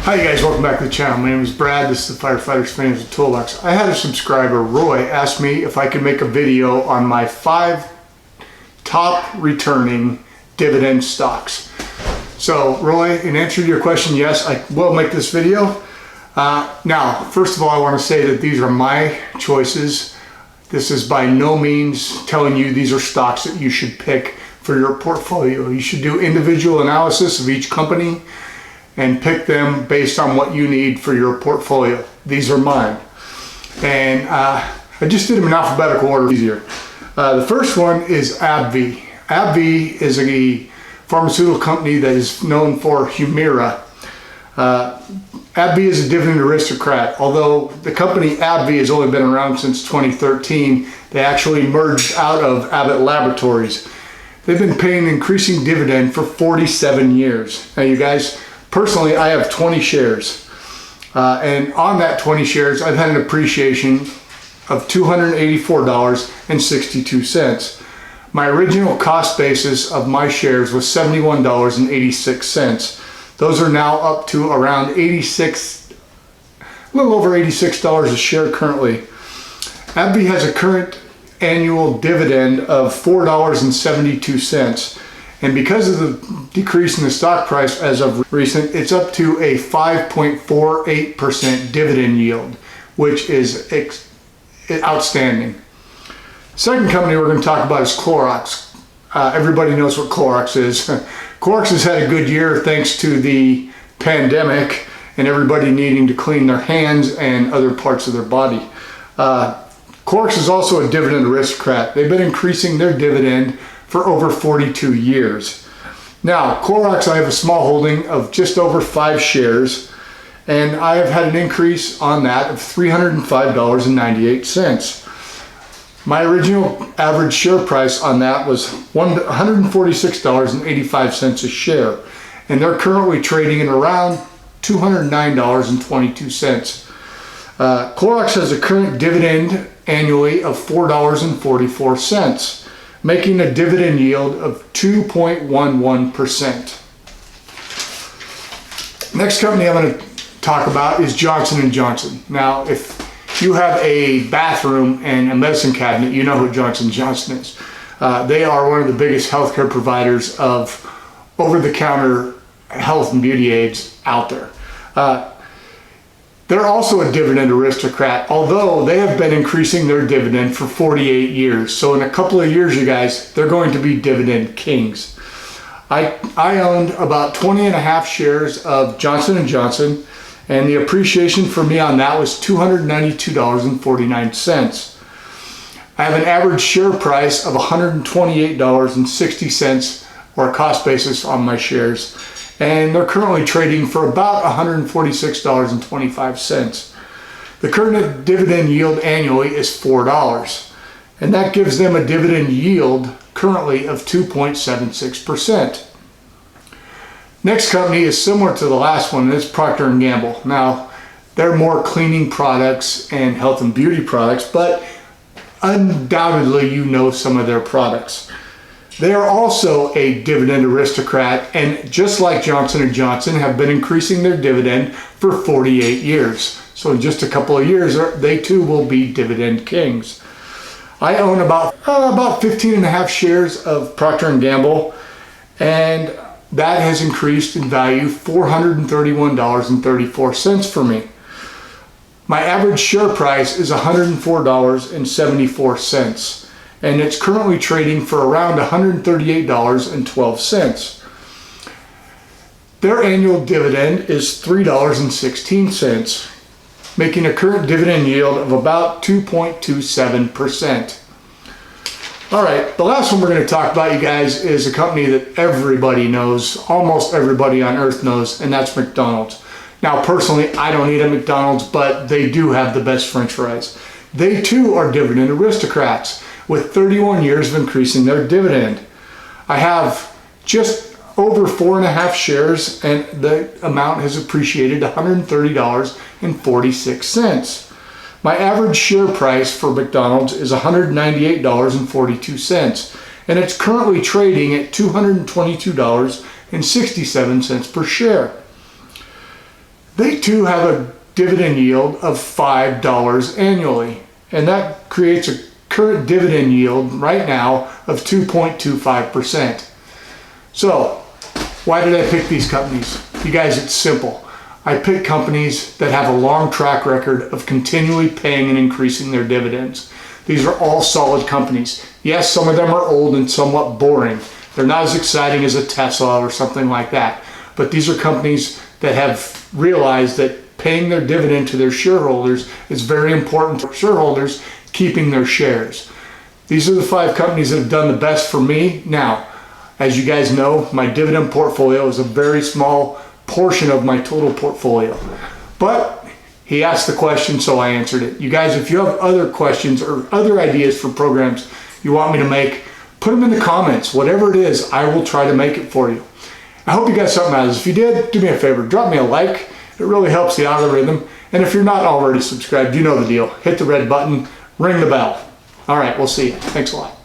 Hi guys, welcome back to the channel. My name is Brad. This is the Firefighters Financial Toolbox. I had a subscriber, Roy, ask me if I could make a video on my 5 top returning dividend stocks. So Roy, in answer to your question, yes, I will make this video. Now, first of all, I want to say that these are my choices. This is by no means telling you these are stocks that you should pick for your portfolio. You should do individual analysis of each company and pick them based on what you need for your portfolio. These are mine. And I just did them in alphabetical order, easier. The first one is Abbvie. Abbvie is a pharmaceutical company that is known for Humira. Abbvie is a dividend aristocrat. Although the company Abbvie has only been around since 2013, they actually merged out of Abbott Laboratories. They've been paying an increasing dividend for 47 years. Now you guys, personally, I have 20 shares, and on that 20 shares, I've had an appreciation of $284.62. My original cost basis of my shares was $71.86. Those are now up to around a little over $86 a share currently. Abbvie has a current annual dividend of $4.72. And because of the decrease in the stock price as of recent, it's up to a 5.48% dividend yield, which is outstanding. Second company we're going to talk about is Clorox. Everybody knows what Clorox is. Clorox has had a good year thanks to the pandemic and everybody needing to clean their hands and other parts of their body. Clorox is also a dividend aristocrat. They've been increasing their dividend for over 42 years. Now, Clorox, I have a small holding of just over 5 shares, and I have had an increase on that of $305.98. My original average share price on that was $146.85 a share, and they're currently trading at around $209.22. Clorox has a current dividend annually of $4.44. Making a dividend yield of 2.11%. Next company I'm going to talk about is Johnson & Johnson. Now, if you have a bathroom and a medicine cabinet, you know who Johnson & Johnson is. They are one of the biggest healthcare providers of over-the-counter health and beauty aids out there. They're also a dividend aristocrat, although they have been increasing their dividend for 48 years. So in a couple of years, you guys, they're going to be dividend kings. I owned about 20.5 shares of Johnson & Johnson, and the appreciation for me on that was $292.49. I have an average share price of $128.60 or a cost basis on my shares. And they're currently trading for about $146.25. The current dividend yield annually is $4, and that gives them a dividend yield currently of 2.76%. Next company is similar to the last one, and it's Proctor Gamble. Now, they're more cleaning products and health and beauty products, but undoubtedly you know some of their products. They are also a dividend aristocrat, and just like Johnson & Johnson, have been increasing their dividend for 48 years. So in just a couple of years, they too will be dividend kings. I own about 15.5 shares of Procter & Gamble, and that has increased in value $431.34 for me. My average share price is $104.74. And it's currently trading for around $138.12. Their annual dividend is $3.16, making a current dividend yield of about 2.27%. All right, the last one we're going to talk about, you guys, is a company that everybody knows, almost everybody on earth knows, and that's McDonald's. Now, personally, I don't eat at McDonald's, but they do have the best French fries. They too are dividend aristocrats, with 31 years of increasing their dividend. I have just over 4.5 shares, and the amount has appreciated to $130.46. My average share price for McDonald's is $198.42, and it's currently trading at $222.67 per share. They too have a dividend yield of $5 annually. And that creates a current dividend yield right now of 2.25%. So, why did I pick these companies? You guys, it's simple. I pick companies that have a long track record of continually paying and increasing their dividends. These are all solid companies. Yes, some of them are old and somewhat boring. They're not as exciting as a Tesla or something like that. But these are companies that have realized that paying their dividend to their shareholders is very important for shareholders keeping their shares. These are the 5 companies that have done the best for me. Now, as you guys know, my dividend portfolio is a very small portion of my total portfolio. But he asked the question, so I answered it. You guys, if you have other questions or other ideas for programs you want me to make, put them in the comments. Whatever it is, I will try to make it for you. I hope you got something out of this. If you did, do me a favor, drop me a like. It really helps the algorithm. And if you're not already subscribed, you know the deal. Hit the red button, ring the bell. All right, we'll see you. Thanks a lot.